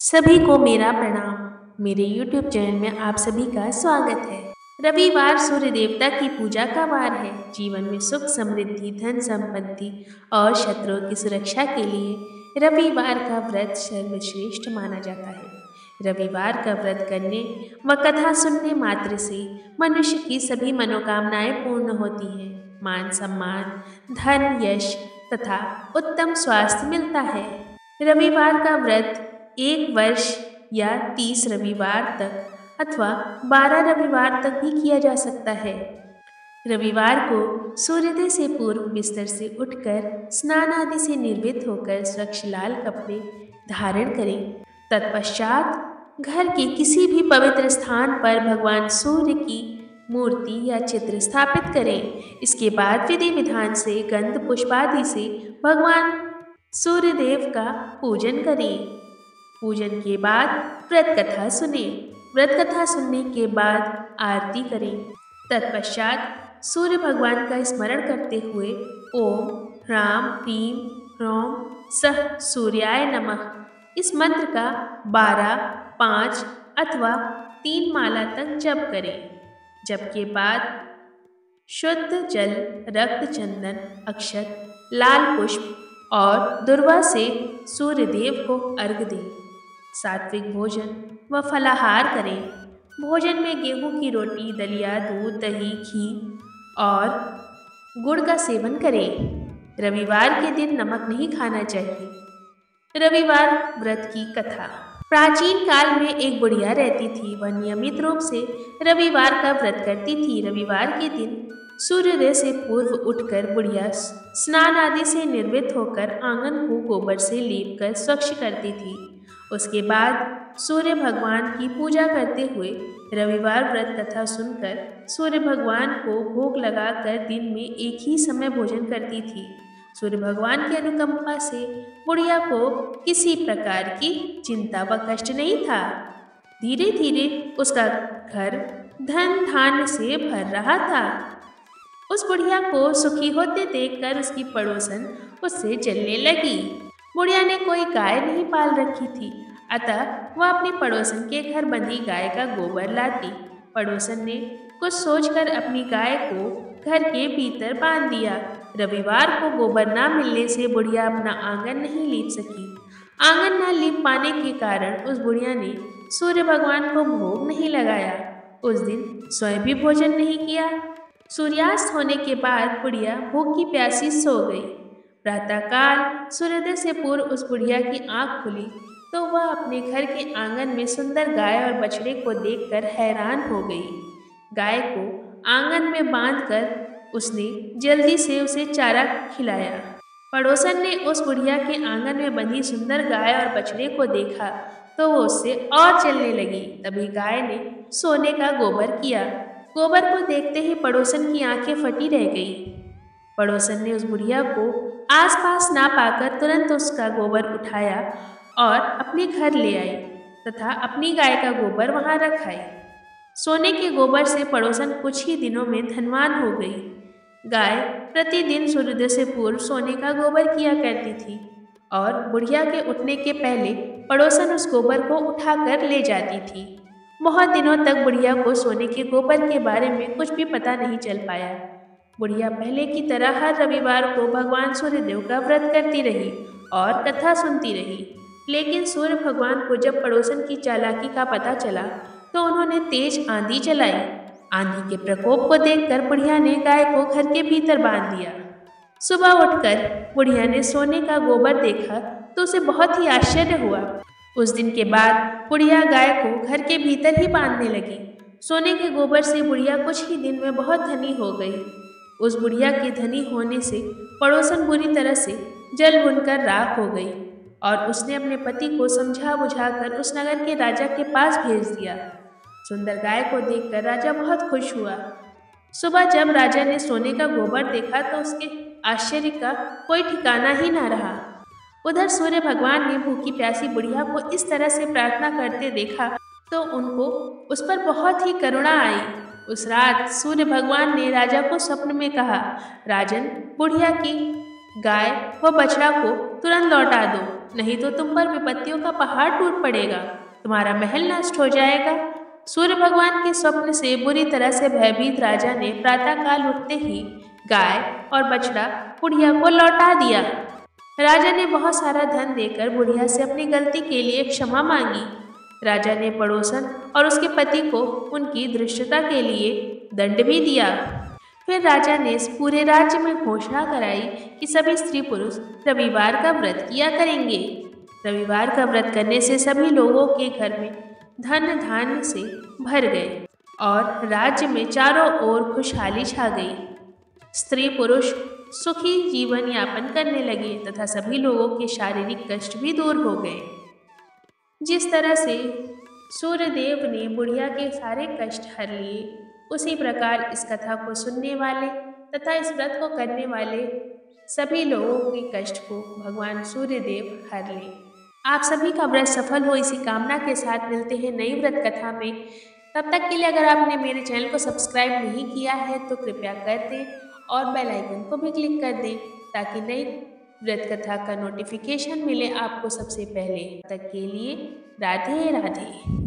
सभी को मेरा प्रणाम। मेरे YouTube चैनल में आप सभी का स्वागत है। रविवार सूर्य देवता की पूजा का वार है। जीवन में सुख समृद्धि धन संपत्ति और शत्रुओं की सुरक्षा के लिए रविवार का व्रत सर्वश्रेष्ठ माना जाता है। रविवार का व्रत करने व कथा सुनने मात्र से मनुष्य की सभी मनोकामनाएं पूर्ण होती हैं। मान सम्मान धन यश तथा उत्तम स्वास्थ्य मिलता है। रविवार का व्रत एक वर्ष या 30 रविवार तक अथवा 12 रविवार तक भी किया जा सकता है। रविवार को सूर्योदय से पूर्व बिस्तर से उठकर स्नान आदि से निर्वृत्त होकर स्वच्छ लाल कपड़े धारण करें। तत्पश्चात घर के किसी भी पवित्र स्थान पर भगवान सूर्य की मूर्ति या चित्र स्थापित करें। इसके बाद विधि विधान से गंध पुष्प आदि से भगवान सूर्यदेव का पूजन करें। पूजन के बाद व्रत कथा सुने। व्रत कथा सुनने के बाद आरती करें। तत्पश्चात सूर्य भगवान का स्मरण करते हुए ओम ह्रां ह्रीं ह्रौं सः सूर्याय नमः इस मंत्र का 12, 5 अथवा 3 माला तक जप करें। जप के बाद शुद्ध जल, रक्त चंदन, अक्षत, लाल पुष्प और दुर्वा से सूर्यदेव को अर्घ्य दें। सात्विक भोजन व फलाहार करें। भोजन में गेहूं की रोटी, दलिया, दूध, दही, घी और गुड़ का सेवन करें। रविवार के दिन नमक नहीं खाना चाहिए। रविवार व्रत की कथा। प्राचीन काल में एक बुढ़िया रहती थी। वह नियमित रूप से रविवार का व्रत करती थी। रविवार के दिन सूर्योदय से पूर्व उठकर बुढ़िया स्नान आदि से निर्वृत्त होकर आंगन को गोबर से लीपकर स्वच्छ करती थी। उसके बाद सूर्य भगवान की पूजा करते हुए रविवार व्रत कथा सुनकर सूर्य भगवान को भोग लगाकर दिन में एक ही समय भोजन करती थी। सूर्य भगवान की अनुकंपा से बुढ़िया को किसी प्रकार की चिंता व कष्ट नहीं था। धीरे धीरे उसका घर धन धान्य से भर रहा था। उस बुढ़िया को सुखी होते देखकर उसकी पड़ोसन उससे जलने लगी। बुढ़िया ने कोई गाय नहीं पाल रखी थी, अतः वह अपनी पड़ोसन के घर बंधी गाय का गोबर लाती। पड़ोसन ने कुछ सोचकर अपनी गाय को घर के भीतर बांध दिया। रविवार को गोबर न मिलने से बुढ़िया अपना आंगन नहीं लीप सकी। आंगन न लीप पाने के कारण उस बुढ़िया ने सूर्य भगवान को भोग नहीं लगाया। उस दिन स्वयं भी भोजन नहीं किया। सूर्यास्त होने के बाद बुढ़िया भूखी प्यासी सो गई। प्रातःकाल सूर्योदय से पूर्व उस बुढ़िया की आंख खुली तो वह अपने घर के आंगन में सुंदर गाय और बछड़े को देखकर हैरान हो गई। गाय को आंगन में बांधकर उसने जल्दी से उसे चारा खिलाया। पड़ोसन ने उस बुढ़िया के आंगन में बंधी सुंदर गाय और बछड़े को देखा तो वो उससे और चलने लगी। तभी गाय ने सोने का गोबर किया। गोबर को देखते ही पड़ोसन की आंखें फटी रह गई। पड़ोसन ने उस बुढ़िया को आसपास ना पाकर तुरंत उसका गोबर उठाया और अपने घर ले आई तथा अपनी गाय का गोबर वहां रख आई। सोने के गोबर से पड़ोसन कुछ ही दिनों में धनवान हो गई। गाय प्रतिदिन सूर्योदय से पूर्व सोने का गोबर किया करती थी और बुढ़िया के उठने के पहले पड़ोसन उस गोबर को उठाकर ले जाती थी। बहुत दिनों तक बुढ़िया को सोने के गोबर के बारे में कुछ भी पता नहीं चल पाया। बुढ़िया पहले की तरह हर रविवार को भगवान सूर्यदेव का व्रत करती रही और कथा सुनती रही। लेकिन सूर्य भगवान को जब पड़ोसन की चालाकी का पता चला तो उन्होंने तेज आंधी चलाई। आंधी के प्रकोप को देखकर बुढ़िया ने गाय को घर के भीतर बांध दिया। सुबह उठकर बुढ़िया ने सोने का गोबर देखा तो उसे बहुत ही आश्चर्य हुआ। उस दिन के बाद बुढ़िया गाय को घर के भीतर ही बांधने लगी। सोने के गोबर से बुढ़िया कुछ ही दिन में बहुत धनी हो गई। उस बुढ़िया के धनी होने से पड़ोसन बुरी तरह से जल भुनकर राख हो गई और उसने अपने पति को समझा बुझाकर उस नगर के राजा के पास भेज दिया। सुंदर गाय को देखकर राजा बहुत खुश हुआ। सुबह जब राजा ने सोने का गोबर देखा तो उसके आश्चर्य का कोई ठिकाना ही ना रहा। उधर सूर्य भगवान ने भूखी प्यासी बुढ़िया को इस तरह से प्रार्थना करते देखा तो उनको उस पर बहुत ही करुणा आई। उस रात सूर्य भगवान ने राजा को स्वप्न में कहा, राजन, बुढ़िया की गाय व बछड़ा को तुरंत लौटा दो। नहीं तो तुम पर विपत्तियों का पहाड़ टूट पड़ेगा, तुम्हारा महल नष्ट हो जाएगा। सूर्य भगवान के स्वप्न से बुरी तरह से भयभीत राजा ने प्रातःकाल उठते ही गाय और बछड़ा बुढ़िया को लौटा दिया। राजा ने बहुत सारा धन देकर बुढ़िया से अपनी गलती के लिए क्षमा मांगी। राजा ने पड़ोसन और उसके पति को उनकी धृष्टता के लिए दंड भी दिया। फिर राजा ने इस पूरे राज्य में घोषणा कराई कि सभी स्त्री पुरुष रविवार का व्रत किया करेंगे। रविवार का व्रत करने से सभी लोगों के घर में धन धान्य से भर गए और राज्य में चारों ओर खुशहाली छा गई। स्त्री पुरुष सुखी जीवन यापन करने लगे तथा सभी लोगों के शारीरिक कष्ट भी दूर हो गए। जिस तरह से सूर्यदेव ने बुढ़िया के सारे कष्ट हर लिए, उसी प्रकार इस कथा को सुनने वाले तथा इस व्रत को करने वाले सभी लोगों के कष्ट को भगवान सूर्यदेव हर ले। आप सभी का व्रत सफल हो, इसी कामना के साथ मिलते हैं नई व्रत कथा में। तब तक के लिए अगर आपने मेरे चैनल को सब्सक्राइब नहीं किया है तो कृपया कर दें और बेल आइकन को भी क्लिक कर दें ताकि नई व्रत कथा का नोटिफिकेशन मिले आपको सबसे पहले। तब तक के लिए राधे राधे।